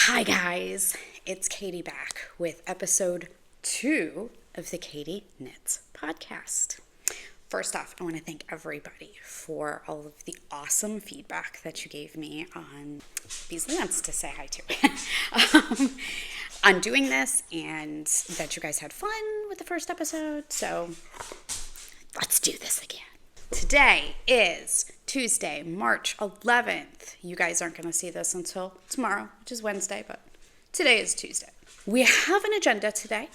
Hi guys, it's Katie back with episode 2 of the Katie Knits podcast. First off, I want to thank everybody for all of the awesome feedback that you gave me on these rants to say hi to. On doing this, and that you guys had fun with the first episode, so let's do this again. Today is Tuesday, March 11th. You guys aren't going to see this until tomorrow, which is Wednesday, but today is Tuesday. We have an agenda today.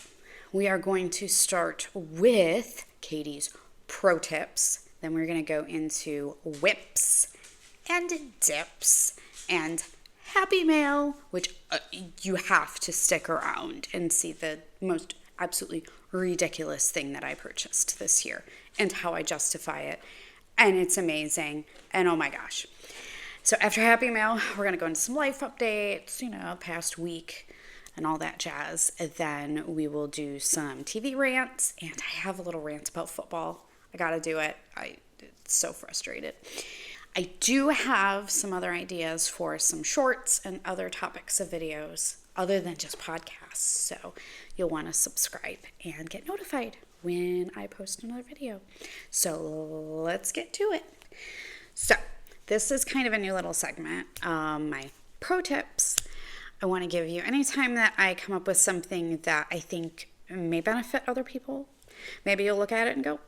We are going to start with Katie's pro tips. Then we're going to go into whips and dips and happy mail, which you have to stick around and see the most absolutely ridiculous thing that I purchased this year and how I justify it. And it's amazing. And oh my gosh. So after happy mail, we're going to go into some life updates, past week and all that jazz. And then we will do some TV rants. And I have a little rant about football. I got to do it. It's so frustrated. I do have some other ideas for some shorts and other topics of videos other than just podcasts. So you'll want to subscribe and get notified when I post another video. So let's get to it. So this is kind of a new little segment. My pro tips. I want to give you anytime that I come up with something that I think may benefit other people. Maybe you'll look at it and go,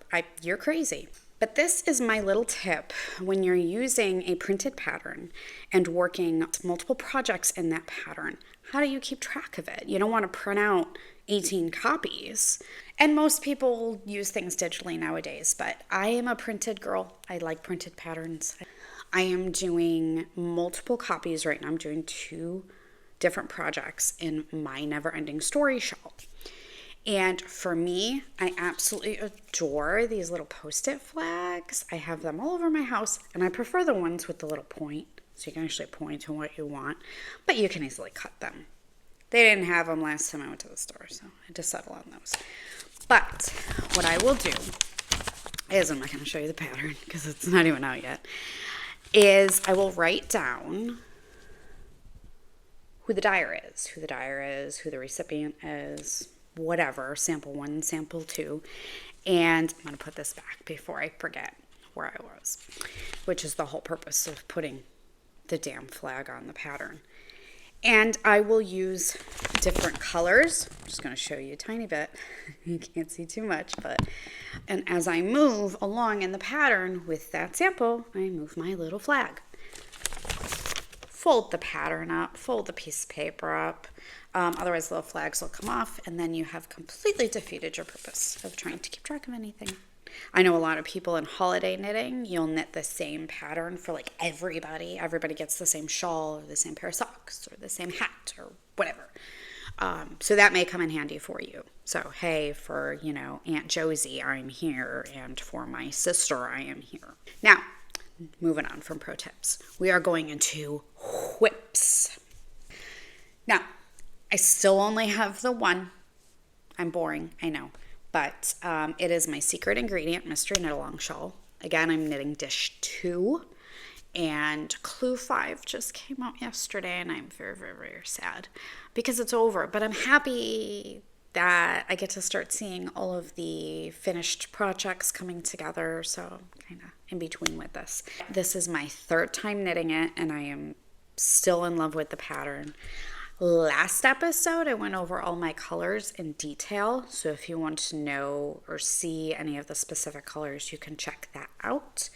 you're crazy. But this is my little tip when you're using a printed pattern and working multiple projects in that pattern. How do you keep track of it? You don't want to print out 18 copies. And most people use things digitally nowadays, but I am a printed girl. I like printed patterns. I am doing multiple copies right now. I'm doing 2 different projects in my Never Ending Story shawl. And for me, I absolutely adore these little Post-it flags. I have them all over my house, and I prefer the ones with the little point, so you can actually point to what you want, but you can easily cut them. They didn't have them last time I went to the store, so I had to settle on those. But what I will do is, I'm not going to show you the pattern because it's not even out yet, is I will write down who the dyer is, who the recipient is, whatever, sample 1, sample 2, and I'm going to put this back before I forget where I was, which is the whole purpose of putting the damn flag on the pattern. And I will use different colors. I'm just going to show you a tiny bit. You can't see too much, and as I move along in the pattern with that sample, I move my little flag. Fold the pattern up, fold the piece of paper up. Otherwise, little flags will come off, and then you have completely defeated your purpose of trying to keep track of anything. I know a lot of people in holiday knitting, you'll knit the same pattern for like everybody. Everybody gets the same shawl or the same pair of socks or the same hat or whatever. So that may come in handy for you. So, hey, for, Aunt Josie, I'm here, and for my sister, I am here. Now, moving on from pro tips, we are going into whips. Now, I still only have the one. I'm boring, I know. But it is my secret ingredient mystery knit-along shawl. Again, I'm knitting dish 2. And clue 5 just came out yesterday, and I'm very, very, very sad because it's over. But I'm happy that I get to start seeing all of the finished projects coming together. So I'm kind of in between with this. This is my 3rd time knitting it, and I am still in love with the pattern. Last episode, I went over all my colors in detail, so if you want to know or see any of the specific colors, you can check that out.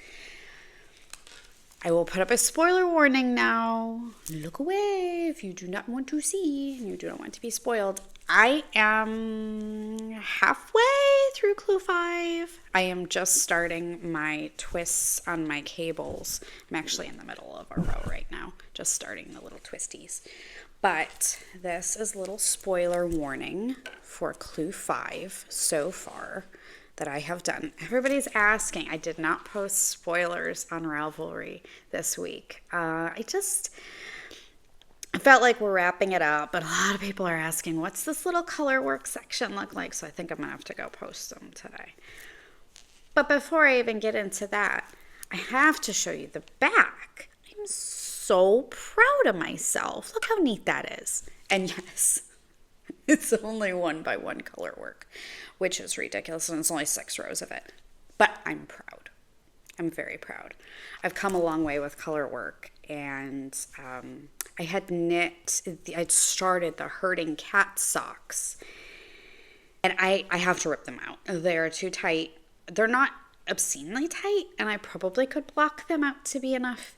I will put up a spoiler warning now. Look away if you do not want to see and you do not want to be spoiled. I am halfway through clue 5. I am just starting my twists on my cables. I'm actually in the middle of a row right now, just starting the little twisties. But this is a little spoiler warning for clue 5 so far that I have done. Everybody's asking. I did not post spoilers on Ravelry this week. I felt like we're wrapping it up, but a lot of people are asking, what's this little color work section look like? So I think I'm going to have to go post them today. But before I even get into that, I have to show you the back. I'm so so proud of myself. Look how neat that is. And yes, it's only 1x1 color work, which is ridiculous, and it's only 6 rows of it. But I'm proud. I'm very proud. I've come a long way with color work, and I'd started the herding cat socks, and I have to rip them out. They're too tight. They're not obscenely tight, and I probably could block them out to be enough,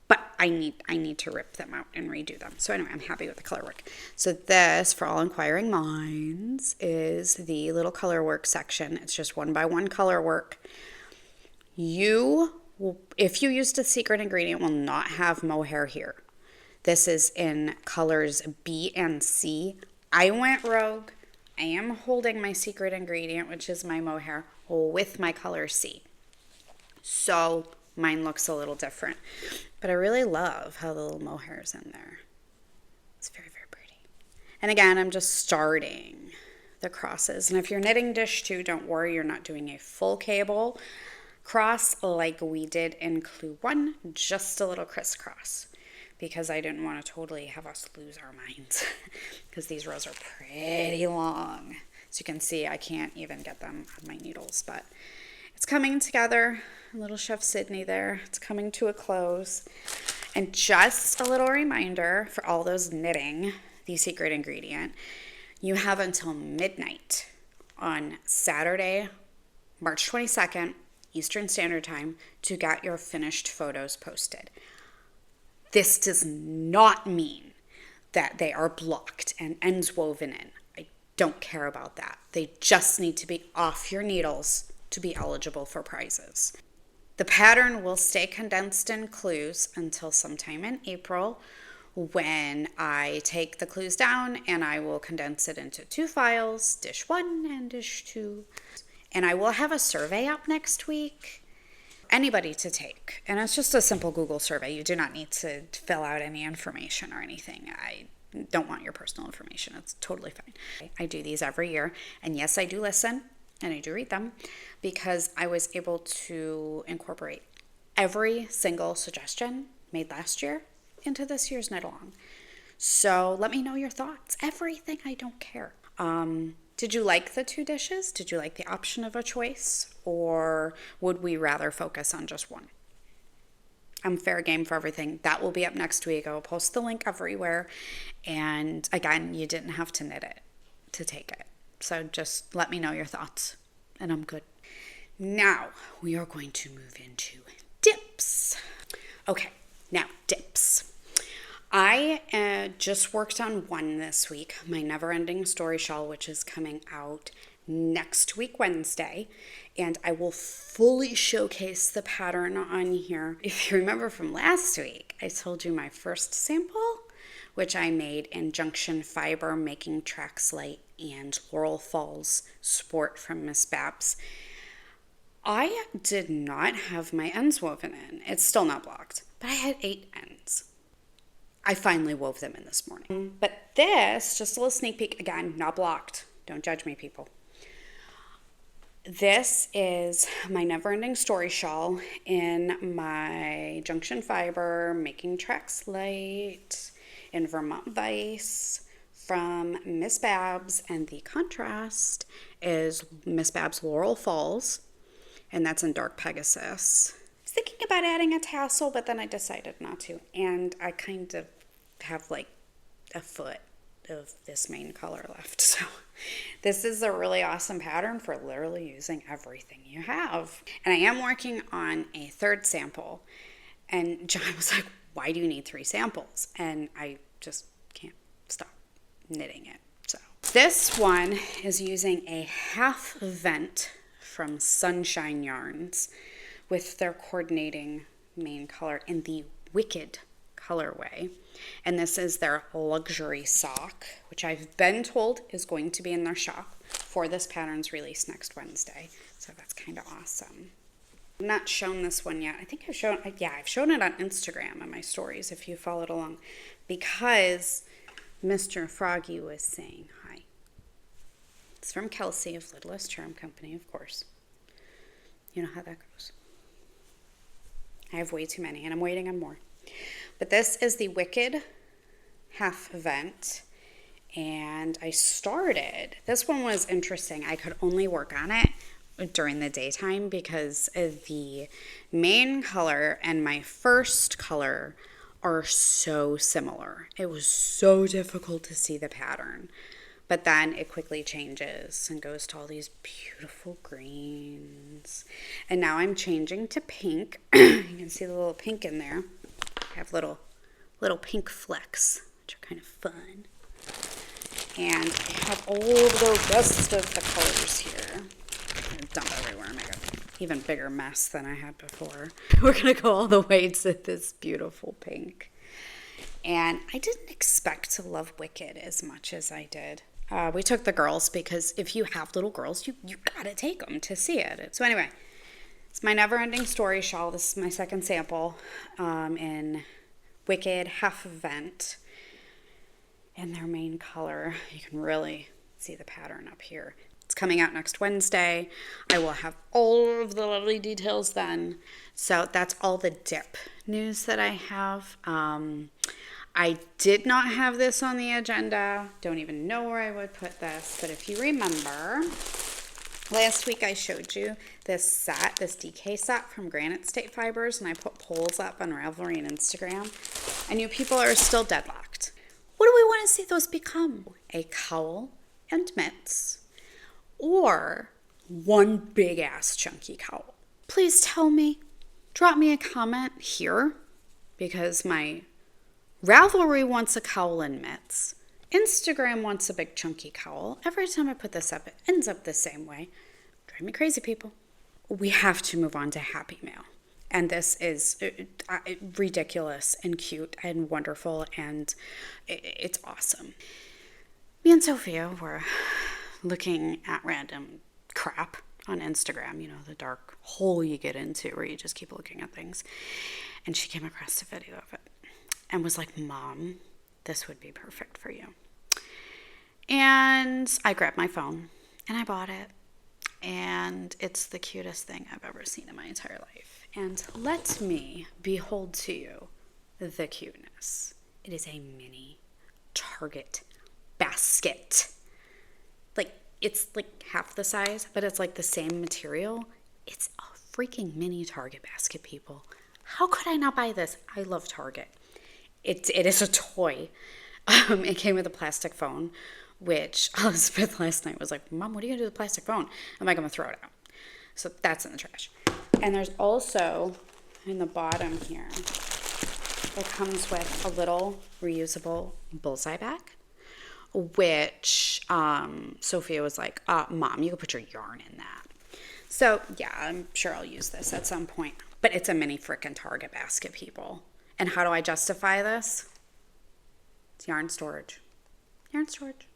but I need to rip them out and redo them. So anyway, I'm happy with the color work. So this, for all inquiring minds, is the little color work section. It's just 1x1 color work. If you used a secret ingredient, will not have mohair here. This is in colors B and C. I went rogue. I am holding my secret ingredient, which is my mohair, with my color C. So mine looks a little different. But I really love how the little mohair's in there. It's very, very pretty. And again, I'm just starting the crosses. And if you're knitting dish 2, don't worry, you're not doing a full cable cross like we did in Clue 1, just a little crisscross, because I didn't want to totally have us lose our minds because these rows are pretty long. As you can see, I can't even get them on my needles, but it's coming together. Little Chef Sydney there. It's coming to a close. And just a little reminder for all those knitting the secret ingredient, you have until midnight on Saturday, March 22nd, Eastern Standard Time, to get your finished photos posted. This does not mean that they are blocked and ends woven in. I don't care about that. They just need to be off your needles to be eligible for prizes. The pattern will stay condensed in clues until sometime in April, when I take the clues down and I will condense it into 2 files, dish 1 and dish 2. And I will have a survey up next week. Anybody to take. And it's just a simple Google survey. You do not need to fill out any information or anything. I don't want your personal information. It's totally fine. I do these every year. And yes, I do listen and I do read them, because I was able to incorporate every single suggestion made last year into this year's knit along. So let me know your thoughts. Everything, I don't care. Did you like the 2 dishes? Did you like the option of a choice? Or would we rather focus on just one? I'm fair game for everything. That will be up next week. I will post the link everywhere. And again, you didn't have to knit it to take it. So just let me know your thoughts, and I'm good. Now we are going to move into dips. Okay, now dips. I just worked on one this week, my Never Ending Story Shawl, which is coming out next week, Wednesday, and I will fully showcase the pattern on here. If you remember from last week, I told you my first sample, which I made in Junction Fiber, Making Tracks Light, and Laurel Falls Sport from Miss Babs. I did not have my ends woven in. It's still not blocked, but I had 8 ends. I finally wove them in this morning. But this, just a little sneak peek, again, not blocked. Don't judge me, people. This is my Never Ending Story Shawl in my Junction Fiber, Making Tracks Light, in Vermont Vice from Miss Babs, and the contrast is Miss Babs Laurel Falls, and that's in Dark Pegasus. I was thinking about adding a tassel, but then I decided not to, and I kind of have like a foot of this main color left. So this is a really awesome pattern for literally using everything you have. And I am working on a 3rd sample, and John was like, why do you need 3 samples? And I just can't stop knitting it. So this one is using a half vent from Sunshine Yarns with their coordinating main color in the Wicked colorway. And this is their luxury sock, which I've been told is going to be in their shop for this pattern's release next Wednesday. So that's kind of awesome. I've not shown this one yet. I think I've shown it on Instagram and my stories if you followed along, because Mr. Froggy was saying hi. It's from Kelsey of Littlest Charm Company, of course. You know how that goes. I have way too many, and I'm waiting on more. But this is the Wicked half vent. And I started, this one was interesting. I could only work on it during the daytime because the main color and my first color are so similar. It was so difficult to see the pattern. But then it quickly changes and goes to all these beautiful greens. And now I'm changing to pink. You can see the little pink in there. I have little pink flecks, which are kind of fun. And I have all the rest of the colors here. I'm going to dump everywhere and make an even bigger mess than I had before. We're going to go all the way to this beautiful pink. And I didn't expect to love Wicked as much as I did. We took the girls because if you have little girls, you gotta take them to see it. So anyway, it's my Never-Ending Story shawl. This is my second sample in Wicked half vent. And their main color, you can really see the pattern up here. It's coming out next Wednesday. I will have all of the lovely details then. So that's all the dip news that I have. I did not have this on the agenda. Don't even know where I would put this. But if you remember, last week I showed you this set, this DK set from Granite State Fibers, and I put polls up on Ravelry and Instagram. And you people are still deadlocked. What do we want to see those become? A cowl and mitts, or one big ass chunky cowl? Please tell me. Drop me a comment here, because my Ravelry wants a cowl and mitts. Instagram wants a big chunky cowl. Every time I put this up, it ends up the same way. Drive me crazy, people. We have to move on to Happy Mail. And this is ridiculous and cute and wonderful, and it's awesome. Me and Sophia were looking at random crap on Instagram, you know, the dark hole you get into where you just keep looking at things. And she came across a video of it and was like, Mom, this would be perfect for you. And I grabbed my phone and I bought it. And it's the cutest thing I've ever seen in my entire life. And let me behold to you the cuteness. It is a mini Target basket. Like, it's like half the size, but it's like the same material. It's a freaking mini Target basket, people. How could I not buy this? I love Target. It is a toy. It came with a plastic phone, which Elizabeth last night was like, Mom, what are you going to do with the plastic phone? I'm like, I'm going to throw it out. So that's in the trash. And there's also, in the bottom here, it comes with a little reusable bullseye bag, which Sophia was like, Mom, you can put your yarn in that. So, yeah, I'm sure I'll use this at some point. But it's a mini frickin' Target basket, people. And how do I justify this? It's yarn storage. Yarn storage.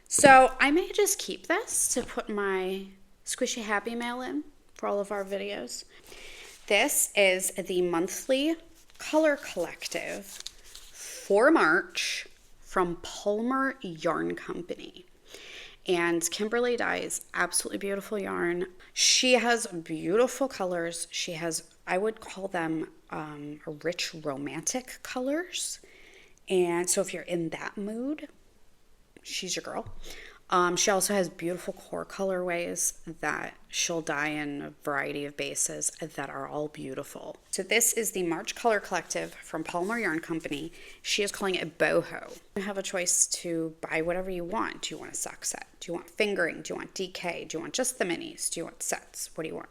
So I may just keep this to put my Squishy Happy Mail in for all of our videos. This is the monthly color collective for March from Palmer Yarn Company. And Kimberly dyes absolutely beautiful yarn. She has beautiful colors. She has, I would call them rich romantic colors. And so if you're in that mood, she's your girl. She also has beautiful core colorways that she'll dye in a variety of bases that are all beautiful. So this is the March Color Collective from Palmer Yarn Company. She is calling it boho. You have a choice to buy whatever you want. Do you want a sock set? Do you want fingering? Do you want DK? Do you want just the minis? Do you want sets? What do you want?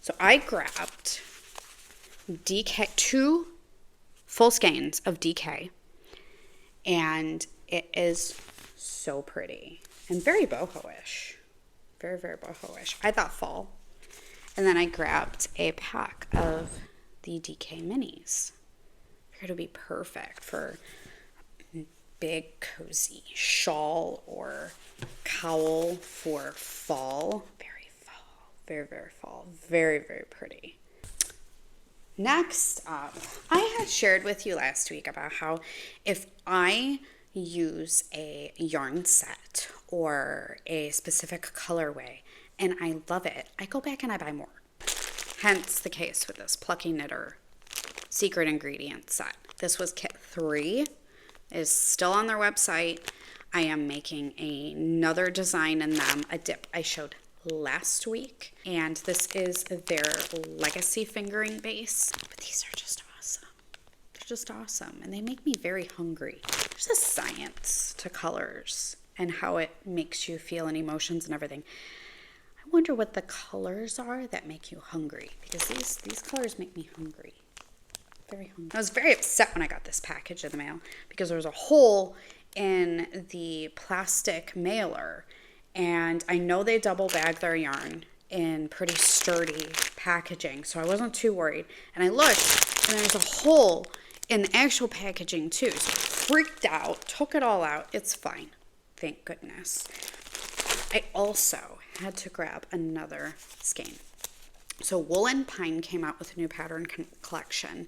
So I grabbed DK, 2 full skeins of DK, and it is so pretty and very boho-ish. Very, very boho-ish. I thought fall. And then I grabbed a pack of the DK minis. It'll be perfect for a big, cozy shawl or cowl for fall. Very fall. Very, very fall. Very, very pretty. Next up, I had shared with you last week about how if I use a yarn set or a specific colorway and I love it, I go back and I buy more. Hence the case with this Plucky Knitter secret ingredient set. This was kit 3. It's still on their website. I am making another design in them, a dip I showed last week. And this is their legacy fingering base. But these are just awesome. They're just awesome. And they make me very hungry. There's a science to colors and how it makes you feel and emotions and everything. I wonder what the colors are that make you hungry, because these colors make me hungry. Very hungry. I was very upset when I got this package in the mail because there was a hole in the plastic mailer, and I know they double bag their yarn in pretty sturdy packaging, so I wasn't too worried. And I looked, and there's a hole in the actual packaging too, so I freaked out, took it all out. It's fine, thank goodness. I also had to grab another skein. So Wool and Pine came out with a new pattern collection,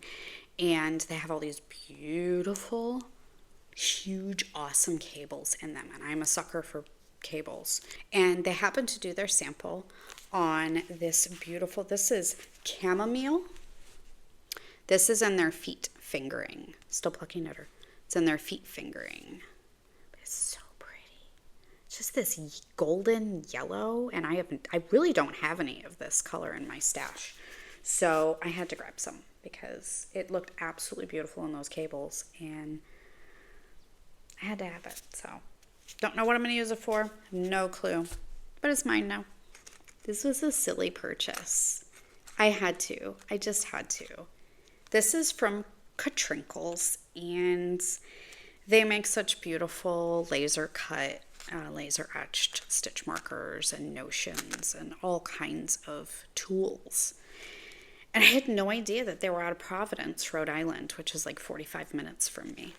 and they have all these beautiful, huge, awesome cables in them, and I'm a sucker for cables. And they happened to do their sample on this beautiful, this is chamomile. This is in their feet fingering. Still Plucky Knitter. It's in their feet fingering. But it's so just this golden yellow, and I really don't have any of this color in my stash, so I had to grab some because it looked absolutely beautiful in those cables, and I had to have it. So don't know what I'm going to use it for, no clue, but it's mine now. This was a silly purchase. I just had to. This is from Katrinkles, and they make such beautiful laser cut, laser etched stitch markers and notions and all kinds of tools. And I had no idea that they were out of Providence, Rhode Island, which is like 45 minutes from me.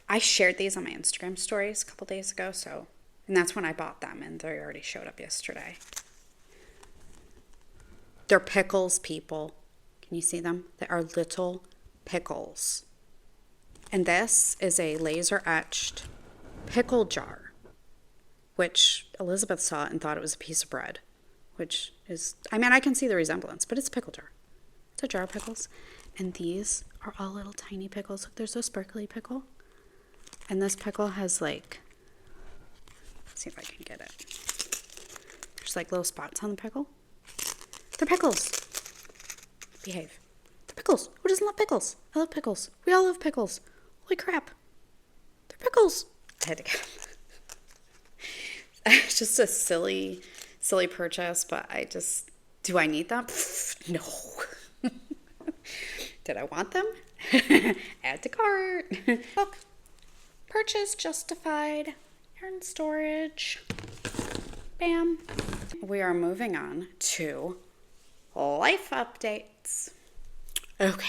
I shared these on my Instagram stories a couple days ago, and that's when I bought them, and they already showed up yesterday. They're pickles, people. Can you see them? They are little pickles. And this is a laser etched pickle jar, which Elizabeth saw and thought it was a piece of bread, which is, I mean, I can see the resemblance, but it's a pickle jar. It's a jar of pickles. And these are all little tiny pickles. Look, there's a sparkly pickle. And this pickle has like, let's see if I can get it. There's like little spots on the pickle. They're pickles. Behave. They're pickles. Who doesn't love pickles? I love pickles. We all love pickles. Holy crap. They're pickles. I had to get them. It's just a silly purchase, but do I need them? No. Did I want them? Add to cart. Look. Purchase justified. Yarn storage. Bam. We are moving on to life updates. Okay.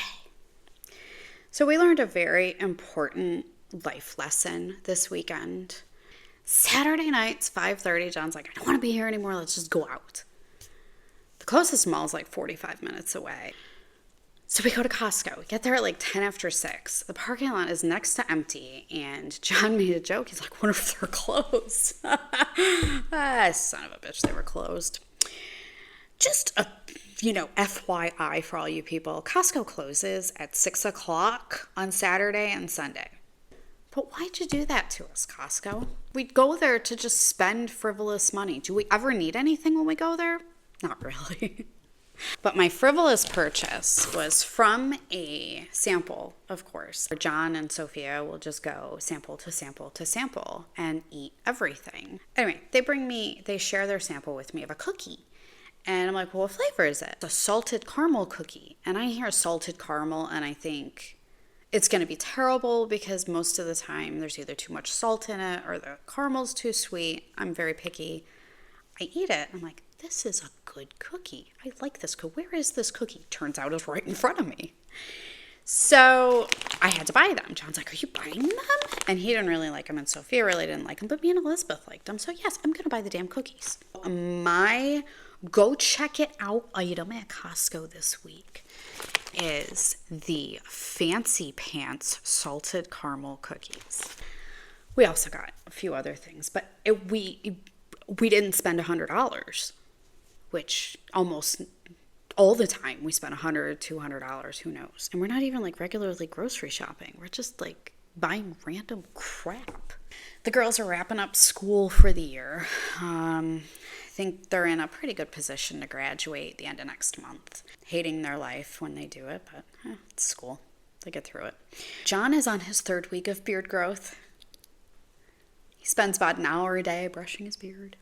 So we learned a very important life lesson this weekend. Saturday nights, 5:30, John's like, I don't want to be here anymore. Let's just go out. The closest mall is like 45 minutes away. So we go to Costco. We get there at like 10 after 6. The parking lot is next to empty, and John made a joke. He's like, what if they're closed? Son of a bitch, they were closed. Just a, FYI for all you people, Costco closes at 6 o'clock on Saturday and Sunday. But why'd you do that to us, Costco? We'd go there to just spend frivolous money. Do we ever need anything when we go there? Not really. But my frivolous purchase was from a sample, of course. John and Sophia will just go sample to sample to sample and eat everything. Anyway, they share their sample with me of a cookie. And I'm like, well, what flavor is it? It's a salted caramel cookie. And I hear salted caramel and I think it's going to be terrible because most of the time there's either too much salt in it or the caramel's too sweet. I'm very picky. I eat it. I'm like, this is a good cookie. I like this cookie. Where is this cookie? Turns out it's right in front of me. So I had to buy them. John's like, are you buying them? And he didn't really like them, and Sophia really didn't like them, but me and Elizabeth liked them. So yes, I'm going to buy the damn cookies. My go check it out item at Costco this week is the Fancy Pants salted caramel cookies. We also got a few other things, but we didn't spend $100, which almost all the time. We spend $100, $200, who knows? And we're not even like regularly grocery shopping. We're just like buying random crap. The girls are wrapping up school for the year. I think they're in a pretty good position to graduate the end of next month. Hating their life when they do it, but it's school. They get through it. John is on his 3rd week of beard growth. He spends about an hour a day brushing his beard.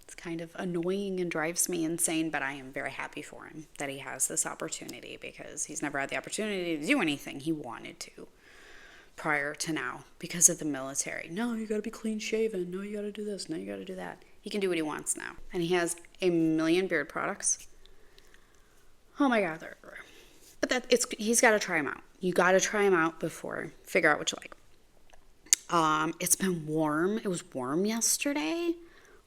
It's kind of annoying and drives me insane, but I am very happy for him that he has this opportunity, because he's never had the opportunity to do anything he wanted to prior to now because of the military. No, you got to be clean shaven. No, you got to do this. No, you got to do that. He can do what he wants now. And he has a million beard products. Oh my God, they're everywhere. But he's got to try them out. You got to try them out before, figure out what you like. It's been warm. It was warm yesterday.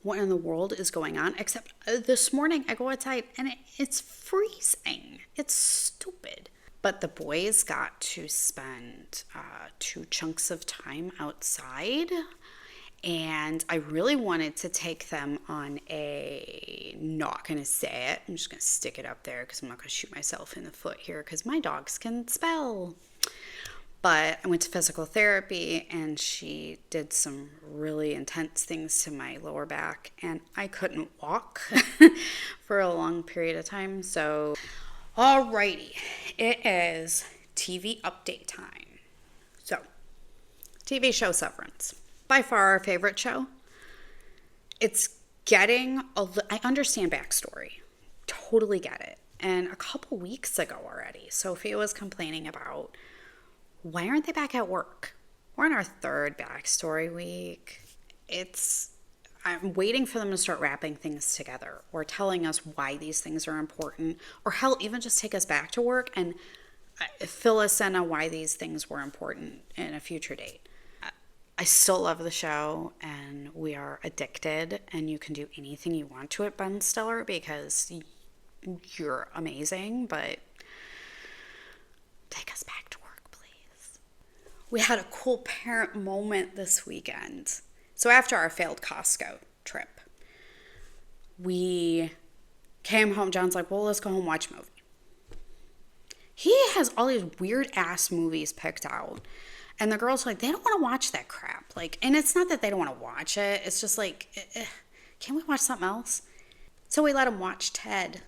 What in the world is going on? Except this morning I go outside and it's freezing. It's stupid. But the boys got to spend 2 chunks of time outside. And I really wanted to take them on not going to say it. I'm just going to stick it up there because I'm not going to shoot myself in the foot here because my dogs can spell. But I went to physical therapy and she did some really intense things to my lower back and I couldn't walk for a long period of time. So, alrighty, it is TV update time. So, TV show Severance. By far our favorite show. It's getting I understand backstory. Totally get it. And a couple weeks ago already, Sophia was complaining about, why aren't they back at work? We're in our 3rd backstory week. I'm waiting for them to start wrapping things together or telling us why these things are important, or hell, even just take us back to work and fill us in on why these things were important in a future date. I still love the show and we are addicted and you can do anything you want to it, Ben Stiller, because you're amazing, but take us back to work, please. We had a cool parent moment this weekend. So after our failed Costco trip, we came home. John's like, well, let's go home and watch a movie. He has all these weird ass movies picked out. And the girls are like, they don't want to watch that crap. Like, and it's not that they don't want to watch it. It's just like, can we watch something else? So we let them watch Ted.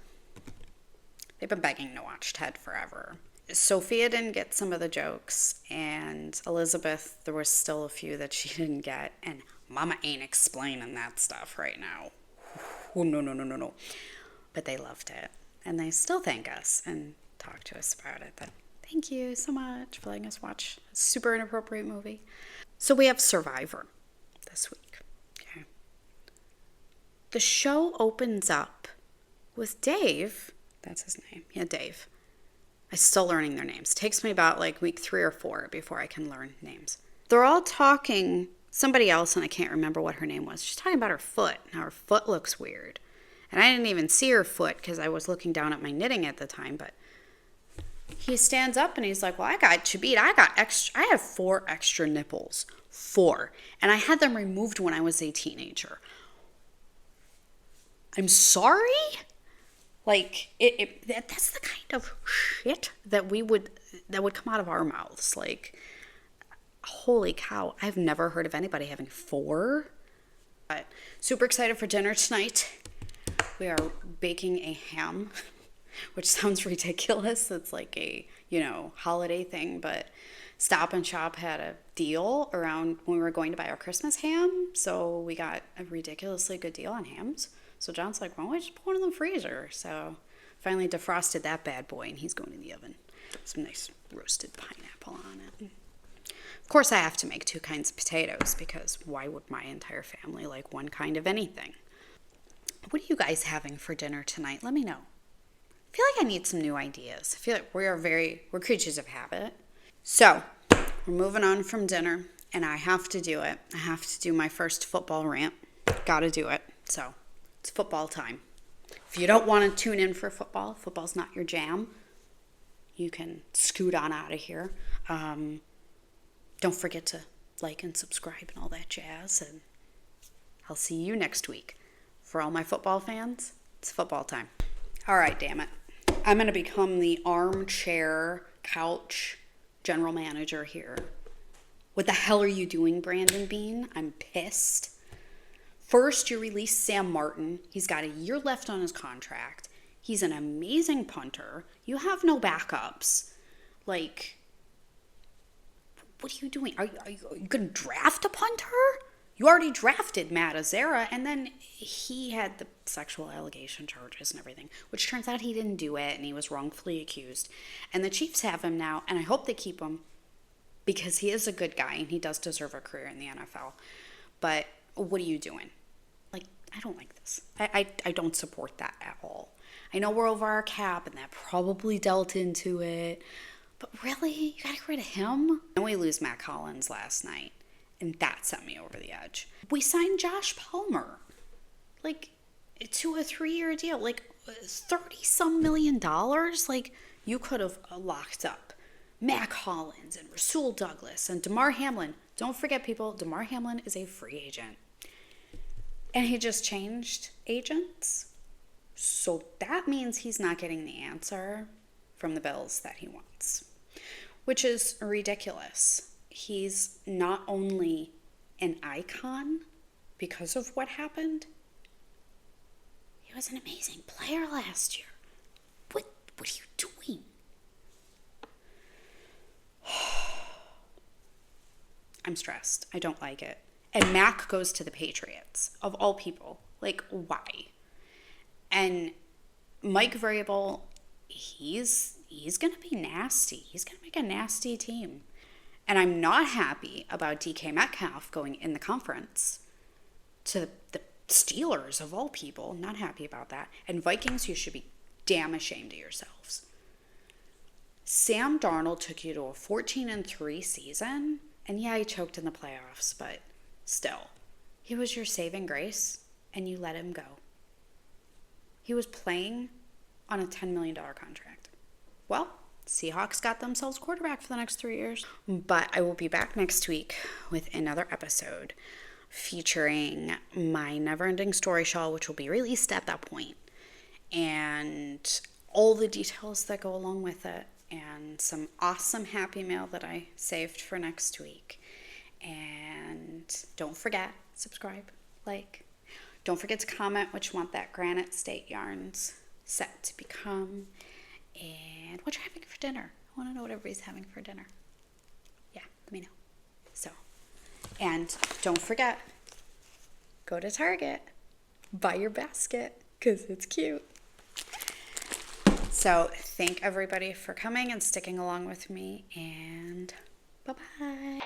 They've been begging to watch Ted forever. Sophia didn't get some of the jokes. And Elizabeth, there was still a few that she didn't get. And Mama ain't explaining that stuff right now. Oh, no. But they loved it. And they still thank us and talk to us about it. But thank you so much for letting us watch a super inappropriate movie. So we have Survivor this week. Okay. The show opens up with Dave. That's his name. Yeah, Dave. I'm still learning their names. It takes me about like week 3 or 4 before I can learn names. They're all talking somebody else, and I can't remember what her name was. She's talking about her foot. Now her foot looks weird. And I didn't even see her foot because I was looking down at my knitting at the time, but he stands up and he's like, well, I have 4 extra nipples. 4. And I had them removed when I was a teenager. I'm sorry? Like, that's the kind of shit that would come out of our mouths. Like, holy cow, I've never heard of anybody having 4. But super excited for dinner tonight. We are baking a ham, which sounds ridiculous. It's like a, holiday thing, but Stop and Shop had a deal around when we were going to buy our Christmas ham. So we got a ridiculously good deal on hams. So John's like, why don't we just put one in the freezer? So finally defrosted that bad boy and he's going in the oven. Some nice roasted pineapple on it. Of course, I have to make 2 kinds of potatoes because why would my entire family like one kind of anything? What are you guys having for dinner tonight? Let me know. I feel like I need some new ideas. I feel like we're creatures of habit. So, we're moving on from dinner, and I have to do it. I have to do my first football rant. Gotta do it. So, it's football time. If you don't want to tune in for football, football's not your jam, you can scoot on out of here. Don't forget to like and subscribe and all that jazz, and I'll see you next week. For all my football fans, it's football time. All right, damn it. I'm going to become the armchair couch general manager here. What the hell are you doing, Brandon Bean? I'm pissed. First, you released Sam Martin. He's got a year left on his contract. He's an amazing punter. You have no backups. Like, what are you doing? Are you going to draft a punter? You already drafted Matt Azera, and then he had the sexual allegation charges and everything, which turns out he didn't do it, and he was wrongfully accused. And the Chiefs have him now, and I hope they keep him because he is a good guy, and he does deserve a career in the NFL. But what are you doing? Like, I don't like this. I don't support that at all. I know we're over our cap, and that probably dealt into it. But really? You got to get rid of him? And we lose Matt Collins last night. And that sent me over the edge. We signed Josh Palmer, like, to a 3-year deal, like $30-some million. Like, you could have locked up Matt Collins and Rasul Douglas and Damar Hamlin. Don't forget, people, Damar Hamlin is a free agent. And he just changed agents. So that means he's not getting the answer from the Bills that he wants, which is ridiculous. He's not only an icon because of what happened, he was an amazing player last year. What are you doing? I'm stressed. I don't like it. And Mac goes to the Patriots, of all people. Like, why? And Mike Vrabel, he's going to be nasty. He's going to make a nasty team. And I'm not happy about DK Metcalf going in the conference to the Steelers, of all people. Not happy about that. And Vikings, you should be damn ashamed of yourselves. Sam Darnold took you to a 14-3 season. And yeah, he choked in the playoffs, but still. He was your saving grace, and you let him go. He was playing on a $10 million contract. Well, Seahawks got themselves quarterback for the next 3 years. But I will be back next week with another episode featuring my never-ending story shawl, which will be released at that point, and all the details that go along with it, and some awesome happy mail that I saved for next week. And don't forget, subscribe, like. Don't forget to comment what you want that Granite State yarns set to become. And what you're having for dinner. I want to know what everybody's having for dinner. Yeah, let me know. So, and don't forget, go to Target, buy your basket, because it's cute. So, thank everybody for coming and sticking along with me, and bye-bye.